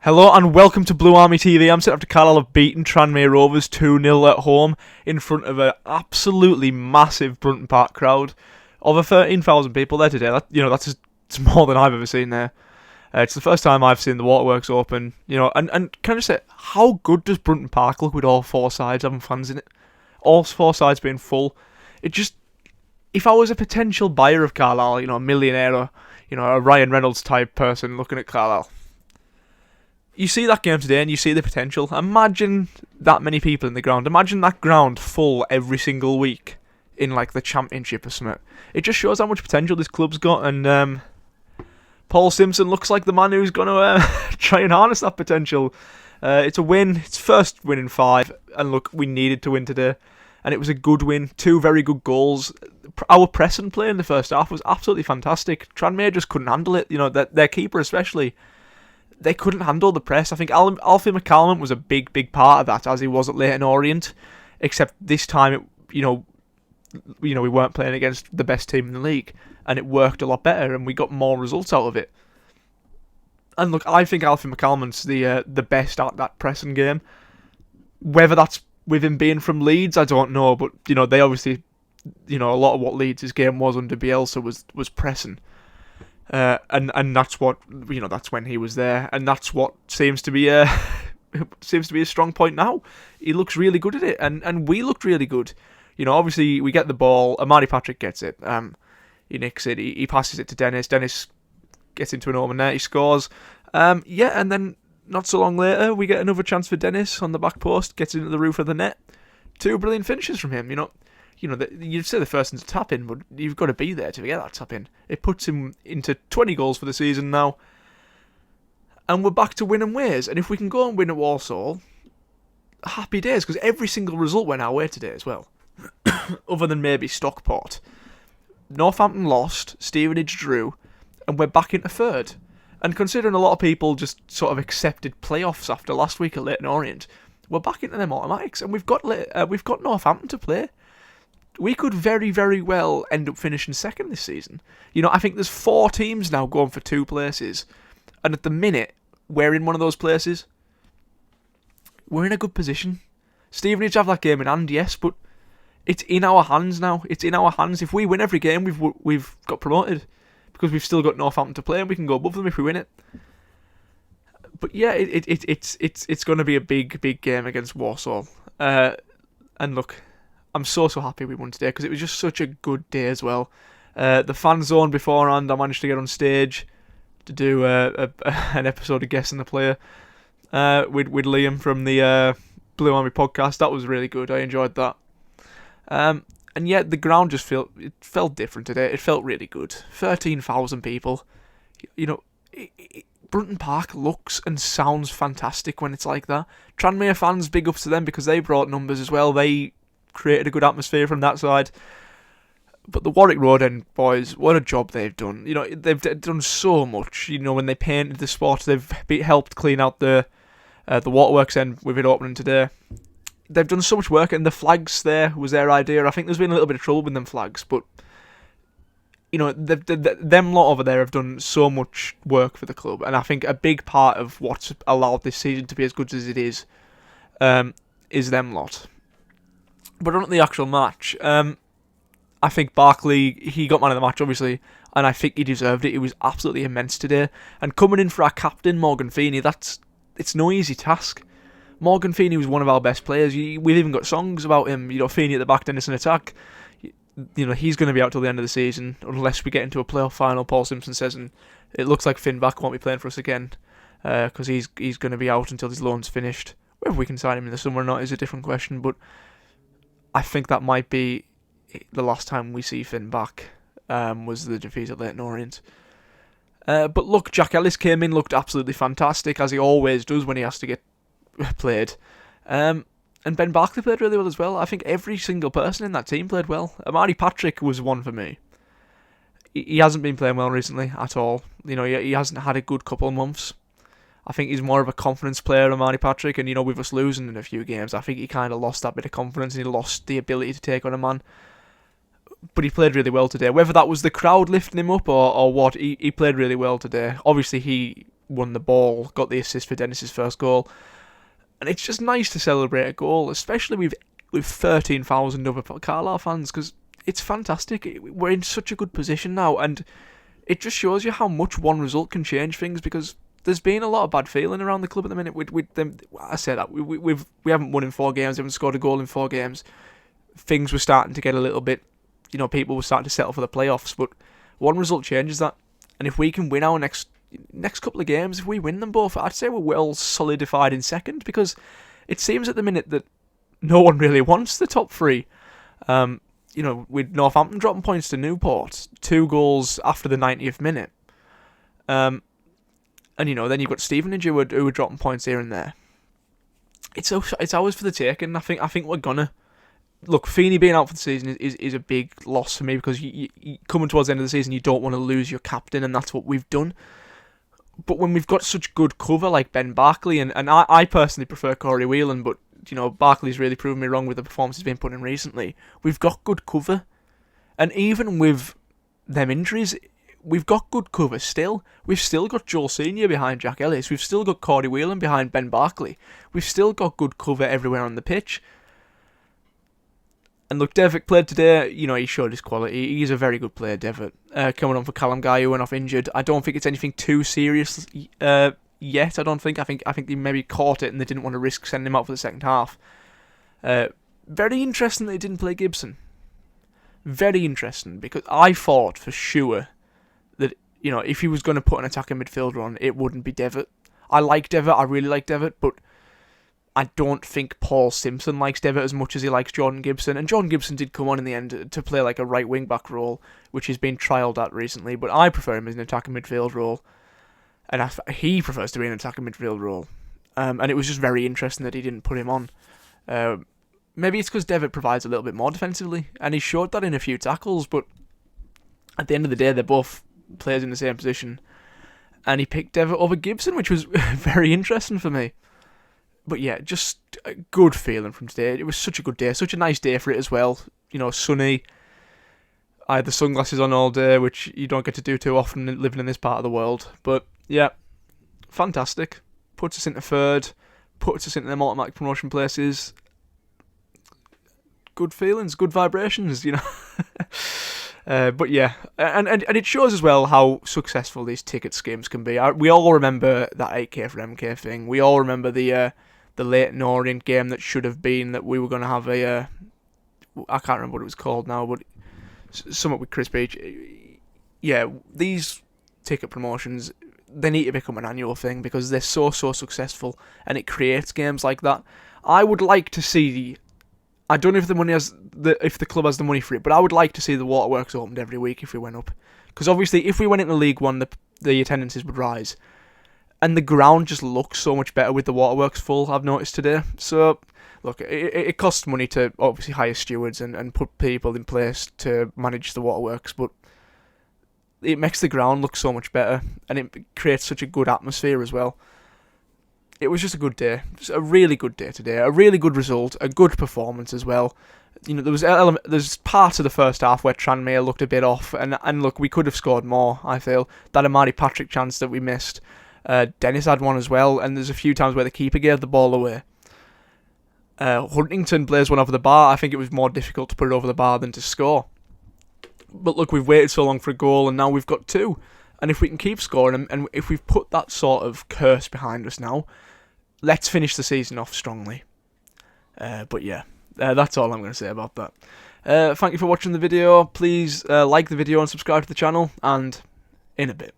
Hello and welcome to Blue Army TV. I'm sitting after Carlisle have beaten Tranmere Rovers 2-0 at home in front of an absolutely massive Brunton Park crowd. Over 13,000 people there today. That's more than I've ever seen there. It's the first time I've seen the waterworks open. And can I just say, how good does Brunton Park look with all four sides having fans in it? All four sides being full. If I was a potential buyer of Carlisle, a millionaire or, a Ryan Reynolds type person looking at Carlisle, you see that game today and you see the potential. Imagine that many people in the ground. Imagine that ground full every single week in like the championship or something. It just shows how much potential this club's got, and Paul Simpson looks like the man who's going to try and harness that potential. It's a win. It's first win in 5, and look, we needed to win today, and it was a good win. 2 very good goals. Our press and play in the first half was absolutely fantastic. Tranmere just couldn't handle it. Their keeper especially. They couldn't handle the press. I think Alfie McCallum was a big part of that, as he was at Leyton Orient. Except this time, we weren't playing against the best team in the league, and it worked a lot better, and we got more results out of it. And look, I think Alfie McCallum's the best at that pressing game. Whether that's with him being from Leeds, I don't know, but they obviously, a lot of what Leeds' game was under Bielsa was pressing. And that's what that's when he was there, and that's what seems to be a strong point now. He looks really good at it, and we looked really good. Obviously we get the ball, Amari Patrick gets it, he nicks it, he passes it to Dennis. Dennis gets into an open net, he scores. And then not so long later we get another chance for Dennis on the back post, gets into the roof of the net. 2 brilliant finishes from him. You'd say the first one's a tap in, but you've got to be there to get that tap in. It puts him into 20 goals for the season now. And we're back to winning ways. And if we can go and win at Walsall, happy days, because every single result went our way today as well. Other than maybe Stockport. Northampton lost, Stevenage drew, and we're back into 3rd. And considering a lot of people just sort of accepted playoffs after last week at Leyton Orient, we're back into them automatics, and we've got Northampton to play. We could very, very well end up finishing 2nd this season. I think there's 4 teams now going for 2 places. And at the minute, we're in one of those places. We're in a good position. Stevenage have that game in hand, yes, but it's in our hands now. It's in our hands. If we win every game, we've got promoted. Because we've still got Northampton to play, and we can go above them if we win it. But yeah, it's going to be a big game against Walsall. And look, I'm so happy we won today, because it was just such a good day as well. The fan zone beforehand, I managed to get on stage to do an episode of Guessing the Player with Liam from the Blue Army podcast. That was really good. I enjoyed that. And yet the ground just felt different today. It felt really good. 13,000 people. Brunton Park looks and sounds fantastic when it's like that. Tranmere fans, big ups to them, because they brought numbers as well. They created a good atmosphere from that side. But the Warwick Road End boys, what a job they've done. They've done so much. When they painted the spot, they've helped clean out the waterworks end with it opening today. They've done so much work, and the flags there was their idea. I think there's been a little bit of trouble with them flags, but them lot over there have done so much work for the club, and I think a big part of what's allowed this season to be as good as it is them lot. But on the actual match, I think Barkley, he got man of the match, obviously, and I think he deserved it. He was absolutely immense today. And coming in for our captain, Morgan Feeney, it's no easy task. Morgan Feeney was one of our best players. We've even got songs about him. Feeney at the back, Dennis in attack. He's going to be out till the end of the season, unless we get into a playoff final, Paul Simpson says, and it looks like Finn Back won't be playing for us again, because he's going to be out until his loan's finished. Whether we can sign him in the summer or not is a different question, but I think that might be the last time we see Finn Back, was the defeat at Leyton Orient. But look, Jack Ellis came in, looked absolutely fantastic, as he always does when he has to get played. And Ben Barkley played really well as well. I think every single person in that team played well. Amari Patrick was one for me. He hasn't been playing well recently at all. He hasn't had a good couple of months. I think he's more of a confidence player, Amari Patrick, and with us losing in a few games, I think he kind of lost that bit of confidence, and he lost the ability to take on a man. But he played really well today. Whether that was the crowd lifting him up or what, he played really well today. Obviously, he won the ball, got the assist for Dennis's first goal. And it's just nice to celebrate a goal, especially with 13,000 other Carlisle fans, because it's fantastic. We're in such a good position now, and it just shows you how much one result can change things, because there's been a lot of bad feeling around the club at the minute. With them, I say that we haven't won in 4 games, we haven't scored a goal in 4 games. Things were starting to get a little bit, people were starting to settle for the playoffs, but one result changes that. And if we can win our next couple of games, if we win them both, I'd say we're well solidified in second, because it seems at the minute that no one really wants the top 3. With Northampton dropping points to Newport, 2 goals after the 90th minute. And then you've got Stevenage who are dropping points here and there. It's ours for the taking. I think we're gonna look. Feeney being out for the season is a big loss for me, because you coming towards the end of the season, you don't want to lose your captain, and that's what we've done. But when we've got such good cover like Ben Barkley, and I personally prefer Corey Whelan, but Barkley's really proven me wrong with the performances he's been putting in recently. We've got good cover, and even with them injuries, we've got good cover still. We've still got Joel Senior behind Jack Ellis. We've still got Corey Whelan behind Ben Barkley. We've still got good cover everywhere on the pitch. And look, Devitt played today. He showed his quality. He's a very good player, Devitt. Coming on for Callum Guy, who went off injured. I don't think it's anything too serious yet. I don't think. I think they maybe caught it and they didn't want to risk sending him out for the second half. Very interesting that he didn't play Gibson. Very interesting, because I thought for sure that if he was going to put an attacking midfielder on, it wouldn't be Devitt. I like Devitt. I really like Devitt, but I don't think Paul Simpson likes Devitt as much as he likes Jordan Gibson. And Jordan Gibson did come on in the end to play like a right wing back role, which has been trialled at recently. But I prefer him as an attacking midfield role, and he prefers to be an attacking midfield role. And it was just very interesting that he didn't put him on. Maybe it's because Devitt provides a little bit more defensively, and he showed that in a few tackles. But at the end of the day, they're both players in the same position, and he picked Devitt over Gibson, which was very interesting for me. But yeah, just a good feeling from today. It was such a good day, such a nice day for it as well. Sunny. I had the sunglasses on all day, which you don't get to do too often living in this part of the world. But yeah, fantastic. Puts us into 3rd, puts us into them automatic promotion places. Good feelings, good vibrations, But yeah, and it shows as well how successful these ticket schemes can be. We all remember that 8k for MK thing. We all remember the Leyton Orient game that should have been, that we were going to have I can't remember what it was called now, but something with Chris Beach. Yeah, these ticket promotions, they need to become an annual thing, because they're so successful, and it creates games like that. I would like to see. I don't know if if the club has the money for it, but I would like to see the waterworks opened every week if we went up, because obviously if we went into League One, the attendances would rise, and the ground just looks so much better with the waterworks full. I've noticed today. So look, it costs money to obviously hire stewards and put people in place to manage the waterworks, but it makes the ground look so much better, and it creates such a good atmosphere as well. It was just a good day. Just a really good day today. A really good result. A good performance as well. There's parts of the first half where Tranmere looked a bit off, and look, we could have scored more, I feel. That Amari Patrick chance that we missed. Dennis had one as well, and there's a few times where the keeper gave the ball away. Huntington plays one over the bar. I think it was more difficult to put it over the bar than to score. But look, we've waited so long for a goal, and now we've got 2. And if we can keep scoring, and if we've put that sort of curse behind us now, let's finish the season off strongly. But yeah, that's all I'm going to say about that. Thank you for watching the video. Please like the video and subscribe to the channel, and in a bit.